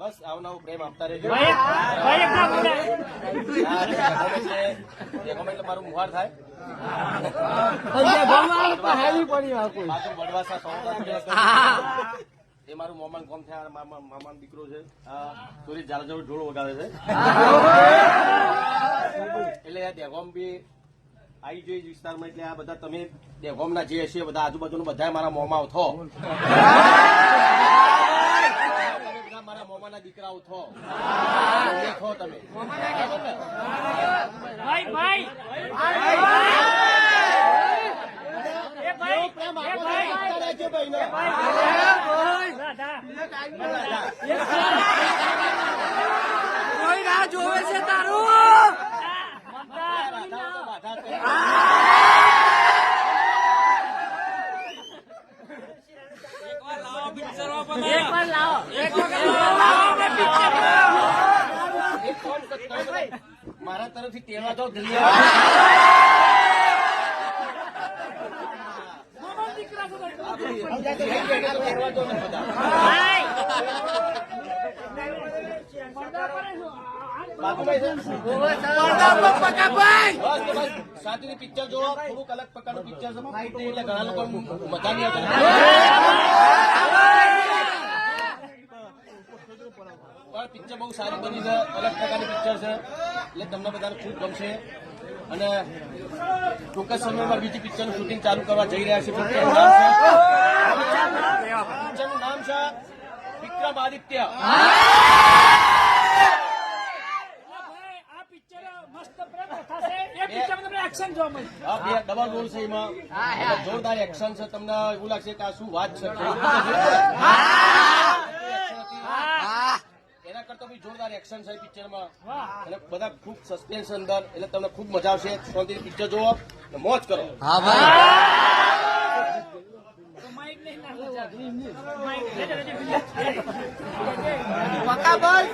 બસ આવું નવું પ્રેમ આપતા રહેજો. એટલે મારું મુહાર થાય. વડવાસા એ મારું મોમાન કોમ થયા મામાનો દીકરો છે. ચોરી જાલજોડ ઢોળ વગાડે છે. એટલે આ દેગોમ બી આવી જોઈએ વિસ્તારમાં. એટલે આ બધા તમે દેગોમના જે હશે બધા આજુબાજુનું બધા મારા મોંમાં થો. મારા મોમાના દીકરાઓ થો તમે. કોઈ રાહ જોવે છે તારું. મારા તરફથી તેવા તો શાંતિથી પિક્ચર જોવો. થોડુંક અલગ પ્રકારનું પિક્ચર છે એટલે ઘણા લોકો મજા નહીં આવતા. પણ પિક્ચર બહુ સારી બની છે. અલગ પ્રકારની પિક્ચર છે એટલે તમને બધાને ખૂબ ગમશે. અને ચોક્કસ સમયમાં બીજી પિક્ચરનું શૂટિંગ ચાલુ કરવા જઈ રહ્યા છે. પિક્ચરનું નામ છે વિક્રમાદિત્ય. ડબલ રોલ છે એમાં. જોરદાર એક્શન છે. તમને એવું લાગશે કે આ શું વાત છે. એના કરતા બી જોરદાર એક્શન છે પિક્ચરમાં. અને બધા ખૂબ સસ્પેન્સ અંદર. એટલે તમને ખૂબ મજા આવશે. શાંતિથી પિક્ચર જોવો, મોજ કરો. હા ભાઈ. પક્કા બોલ.